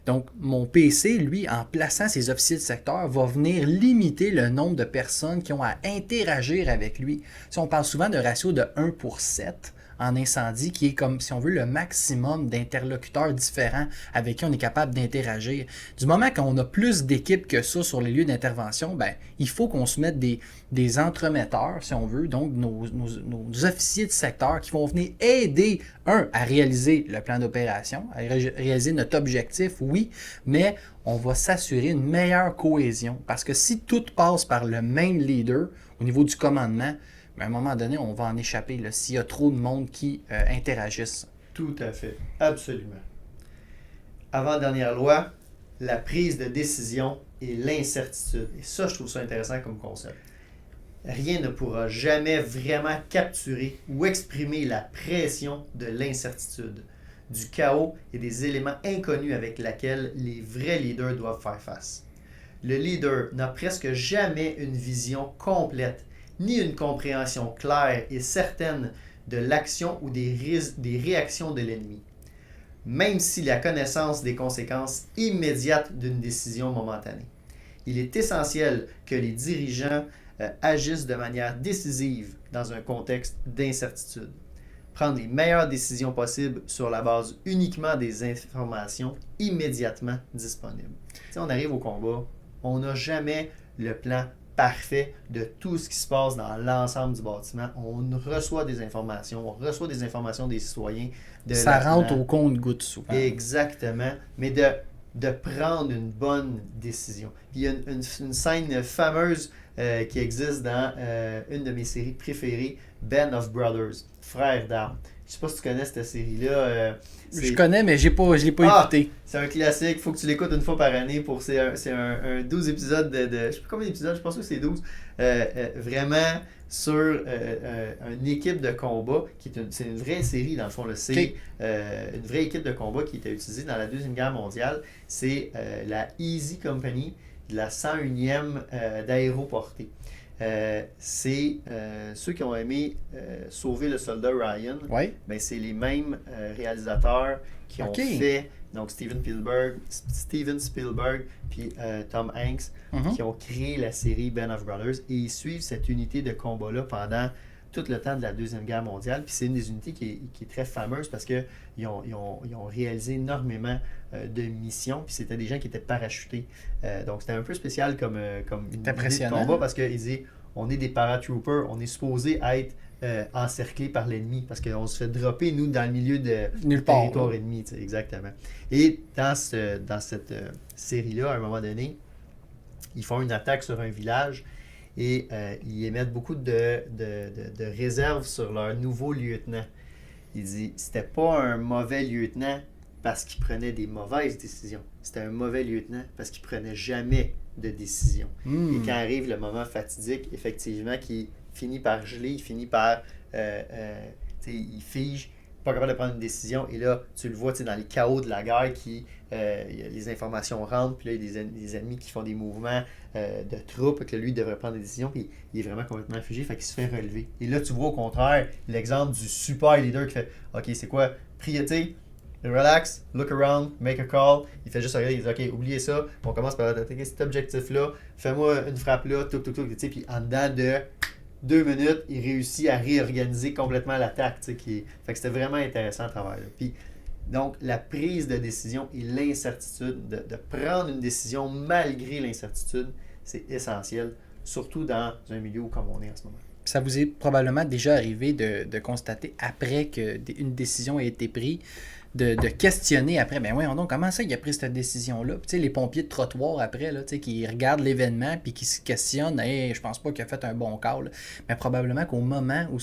Donc, mon PC, lui, en plaçant ses officiers de secteur, va venir limiter le nombre de personnes qui ont à interagir avec lui. Si on parle souvent de ratio de 1 pour 7 en incendie, qui est comme, si on veut, le maximum d'interlocuteurs différents avec qui on est capable d'interagir. Du moment qu'on a plus d'équipes que ça sur les lieux d'intervention, ben, il faut qu'on se mette des entremetteurs, si on veut, donc nos officiers de secteur qui vont venir aider, à réaliser le plan d'opération, à réaliser notre objectif, oui, mais on va s'assurer une meilleure cohésion. Parce que si tout passe par le même leader au niveau du commandement, à un moment donné, on va en échapper s'il y a trop de monde qui interagissent. Tout à fait, absolument. Avant-dernière loi, la prise de décision et l'incertitude. Et ça, je trouve ça intéressant comme concept. Rien ne pourra jamais vraiment capturer ou exprimer la pression de l'incertitude, du chaos et des éléments inconnus avec lesquels les vrais leaders doivent faire face. Le leader n'a presque jamais une vision complète, ni une compréhension claire et certaine de l'action ou des réactions de l'ennemi, même si la connaissance des conséquences immédiates d'une décision momentanée. Il est essentiel que les dirigeants agissent de manière décisive dans un contexte d'incertitude. Prendre les meilleures décisions possibles sur la base uniquement des informations immédiatement disponibles. Si on arrive au combat, on n'a jamais le plan parfait de tout ce qui se passe dans l'ensemble du bâtiment. On reçoit des informations, des citoyens. Ça rentre au compte-gouttes souvent. Exactement, mais de prendre une bonne décision. Il y a une scène fameuse qui existe dans une de mes séries préférées, Band of Brothers, Frères d'armes. Je sais pas si tu connais cette série-là. Je connais, mais je l'ai pas écouté. C'est un classique, il faut que tu l'écoutes une fois par année. C'est un 12 épisodes de je sais pas combien d'épisodes, je pense que c'est 12. Vraiment sur une équipe de combat, c'est une vraie série dans le fond. C'est une vraie équipe de combat qui était utilisée dans la Deuxième Guerre mondiale. C'est la Easy Company de la 101e d'aéroportée. C'est ceux qui ont aimé Sauver le soldat Ryan. Ouais. Ben, c'est les mêmes réalisateurs qui ont fait, donc Steven Spielberg puis Tom Hanks, qui ont créé la série Band of Brothers, et ils suivent cette unité de combat-là pendant tout le temps de la Deuxième Guerre mondiale. Puis c'est une des unités qui est très fameuse parce qu'ils ont réalisé énormément de missions, puis c'était des gens qui étaient parachutés. Donc c'était un peu spécial comme une unité de combat parce qu'ils disaient on est des paratroopers, on est supposé être encerclés par l'ennemi parce qu'on se fait dropper, nous, dans le milieu de territoire ennemi. Exactement. Et dans cette série-là, à un moment donné, ils font une attaque sur un village et ils émettent beaucoup de réserves sur leur nouveau lieutenant. Il dit c'était pas un mauvais lieutenant parce qu'il prenait des mauvaises décisions. C'était un mauvais lieutenant parce qu'il prenait jamais de décision. Et quand arrive le moment fatidique, effectivement, qui finit par geler, il finit par il fige, pas capable de prendre une décision. Et là, tu le vois dans les chaos de la guerre, les informations rentrent, puis là, il y a des ennemis qui font des mouvements de troupes, que lui, il devrait prendre des décisions, puis il est vraiment complètement figé, fait qu'il se fait relever. Et là, tu vois au contraire l'exemple du super leader qui fait OK, c'est quoi? Priorité, relax, look around, make a call. Il fait juste regarder, il dit OK, oubliez ça, on commence par attaquer cet objectif-là, fais-moi une frappe là, puis en dedans de 2 minutes, il réussit à réorganiser complètement l'attaque. Fait que c'était vraiment intéressant à travers là. Puis, donc, la prise de décision et l'incertitude, de prendre une décision malgré l'incertitude, c'est essentiel, surtout dans un milieu comme on est en ce moment. Ça vous est probablement déjà arrivé de constater après qu'une décision a été prise, de questionner après, ben voyons donc, comment ça il a pris cette décision-là? Puis, les pompiers de trottoir après, là, qui regardent l'événement puis qui se questionnent, hey, je pense pas qu'il a fait un bon call. Mais probablement qu'au moment où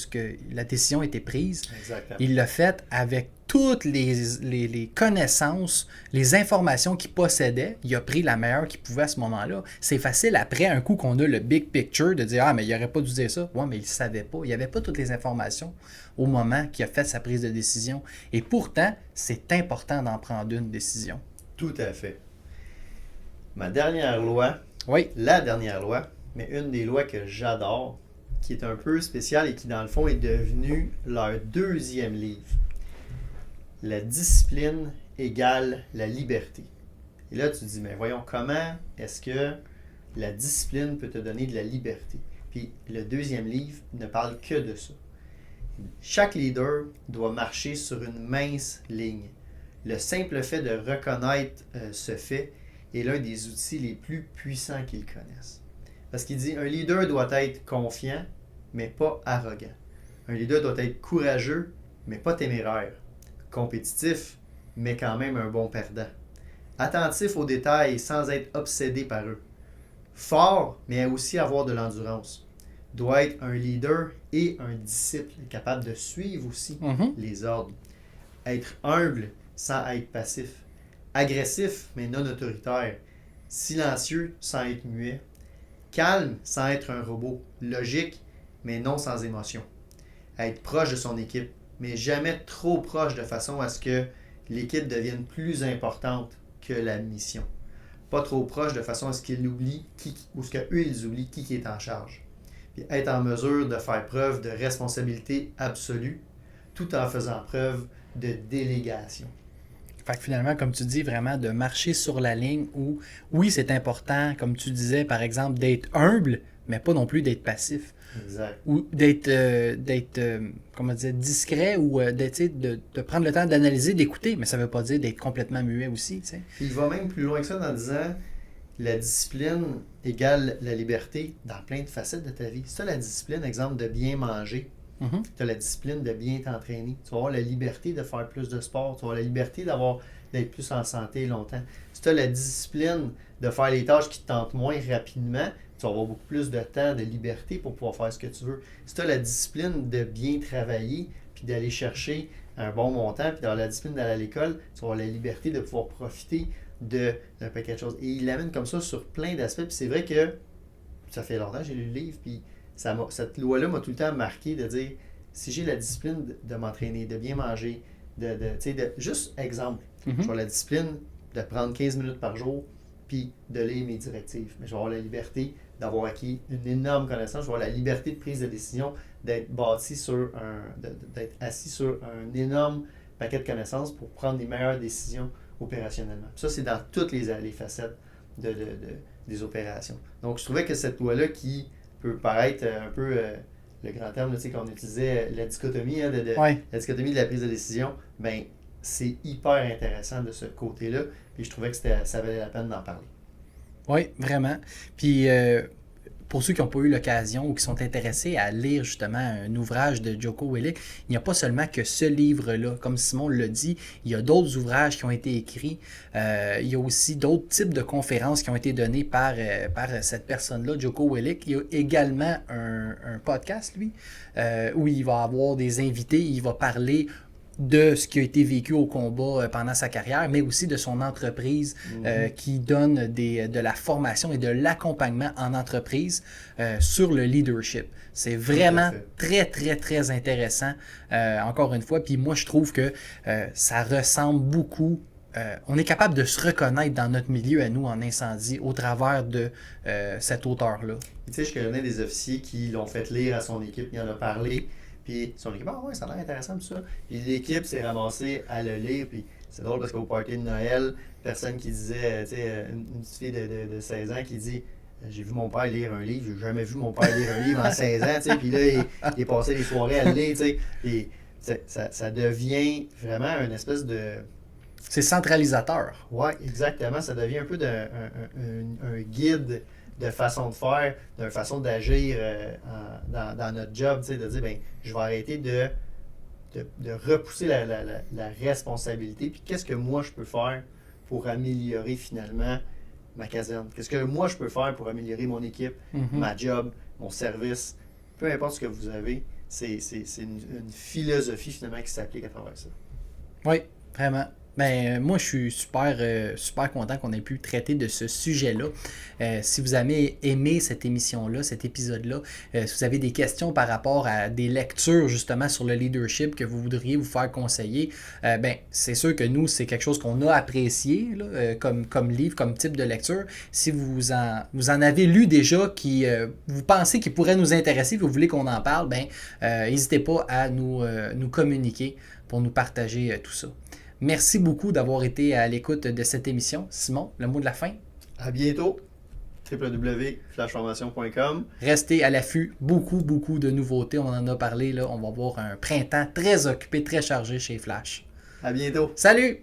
la décision a été prise, exactement, il l'a fait avec toutes les connaissances, les informations qu'il possédait. Il a pris la meilleure qu'il pouvait à ce moment-là. C'est facile après, un coup qu'on a le big picture, de dire « Ah, mais il n'aurait pas dû dire ça. » Ouais, mais il ne savait pas. Il n'y avait pas toutes les informations au moment qu'il a fait sa prise de décision. Et pourtant, c'est important d'en prendre une décision. Tout à fait. Ma dernière loi, oui, la dernière loi, mais une des lois que j'adore, qui est un peu spéciale et qui, dans le fond, est devenue leur deuxième livre. La discipline égale la liberté. Et là, tu te dis, mais voyons, comment est-ce que la discipline peut te donner de la liberté? Puis le deuxième livre ne parle que de ça. Chaque leader doit marcher sur une mince ligne. Le simple fait de reconnaître ce fait est l'un des outils les plus puissants qu'ils connaissent. Parce qu'il dit, un leader doit être confiant, mais pas arrogant. Un leader doit être courageux, mais pas téméraire. Compétitif, mais quand même un bon perdant. Attentif aux détails sans être obsédé par eux. Fort, mais aussi avoir de l'endurance. Doit être un leader et un disciple, capable de suivre aussi les ordres. Être humble sans être passif. Agressif, mais non autoritaire. Silencieux sans être muet. Calme sans être un robot. Logique, mais non sans émotion. Être proche de son équipe, mais jamais trop proche de façon à ce que l'équipe devienne plus importante que la mission. Pas trop proche de façon à ce qu'ils oublient ou ce qu'eux ils oublient qui est en charge. Puis être en mesure de faire preuve de responsabilité absolue tout en faisant preuve de délégation. Fait que finalement, comme tu dis, vraiment de marcher sur la ligne où, oui, c'est important, comme tu disais, par exemple, d'être humble, mais pas non plus d'être passif. Exact. Ou d'être comment dire, discret ou de prendre le temps d'analyser, d'écouter, mais ça ne veut pas dire d'être complètement muet aussi. T'sais. Puis il va même plus loin que ça en disant la discipline égale la liberté dans plein de facettes de ta vie. Si tu as la discipline, exemple, de bien manger, tu as la discipline de bien t'entraîner, tu vas avoir la liberté de faire plus de sport, tu vas avoir la liberté d'être plus en santé longtemps. Si tu as la discipline de faire les tâches qui te tentent moins rapidement, tu vas avoir beaucoup plus de temps, de liberté pour pouvoir faire ce que tu veux. Si tu as la discipline de bien travailler, puis d'aller chercher un bon montant, puis d'avoir la discipline d'aller à l'école, tu vas avoir la liberté de pouvoir profiter d'un paquet de choses. Et il l'amène comme ça sur plein d'aspects. Puis c'est vrai que ça fait longtemps que j'ai lu le livre, puis cette loi-là m'a tout le temps marqué de dire, si j'ai la discipline de m'entraîner, de bien manger, juste exemple, je vais avoir la discipline de prendre 15 minutes par jour, puis de lire mes directives. Mais je vais avoir la liberté d'avoir acquis une énorme connaissance, je vais avoir la liberté de prise de décision, d'être d'être assis sur un énorme paquet de connaissances pour prendre les meilleures décisions opérationnellement. Ça, c'est dans toutes les facettes des opérations. Donc, je trouvais que cette loi-là qui peut paraître un peu le grand terme qu'on utilisait, la dichotomie, la dichotomie de la prise de décision, ben c'est hyper intéressant de ce côté-là. Puis je trouvais que ça valait la peine d'en parler. Oui, vraiment. Puis pour ceux qui n'ont pas eu l'occasion ou qui sont intéressés à lire justement un ouvrage de Jocko Willink, il n'y a pas seulement que ce livre-là. Comme Simon l'a dit, il y a d'autres ouvrages qui ont été écrits. Il y a aussi d'autres types de conférences qui ont été données par cette personne-là, Jocko Willink. Il y a également un podcast, lui, où il va avoir des invités. Il va parler de ce qui a été vécu au combat pendant sa carrière, mais aussi de son entreprise qui donne de la formation et de l'accompagnement en entreprise sur le leadership. C'est vraiment très, très, très intéressant, encore une fois. Puis moi, je trouve que ça ressemble beaucoup. On est capable de se reconnaître dans notre milieu à nous en incendie au travers de cet auteur-là. Tu sais, je connais des officiers qui l'ont fait lire à son équipe, il en a parlé. Puis son équipe, ah ouais, ça a l'air intéressant tout ça. Puis l'équipe s'est ramassée à le lire. Puis c'est drôle parce qu'au party de Noël, personne qui disait, tu sais, une petite fille de 16 ans qui dit j'ai vu mon père lire un livre, j'ai jamais vu mon père lire un livre en 16 ans, tu sais. Puis là, il est passé les soirées à le lire, tu sais. Puis ça devient vraiment une espèce de. C'est centralisateur. Ouais, exactement. Ça devient un peu un guide de façon de faire, d'une façon d'agir dans notre job, tu sais, de dire, ben, je vais arrêter de repousser la responsabilité, puis qu'est-ce que moi je peux faire pour améliorer finalement ma caserne? Qu'est-ce que moi je peux faire pour améliorer mon équipe, ma job, mon service? Peu importe ce que vous avez, c'est une philosophie finalement qui s'applique à travers ça. Oui, vraiment. Ben, moi, je suis super content qu'on ait pu traiter de ce sujet-là. Si vous avez aimé cette émission-là, cet épisode-là, si vous avez des questions par rapport à des lectures justement sur le leadership que vous voudriez vous faire conseiller, ben, c'est sûr que nous, c'est quelque chose qu'on a apprécié là, comme livre, comme type de lecture. Si vous en avez lu déjà qui vous pensez qu'il pourrait nous intéresser, vous voulez qu'on en parle, ben, n'hésitez pas à nous communiquer pour nous partager tout ça. Merci beaucoup d'avoir été à l'écoute de cette émission. Simon, le mot de la fin? À bientôt. www.flashformation.com. Restez à l'affût. Beaucoup de nouveautés. On en a parlé. Là. On va avoir un printemps très occupé, très chargé chez Flash. À bientôt. Salut!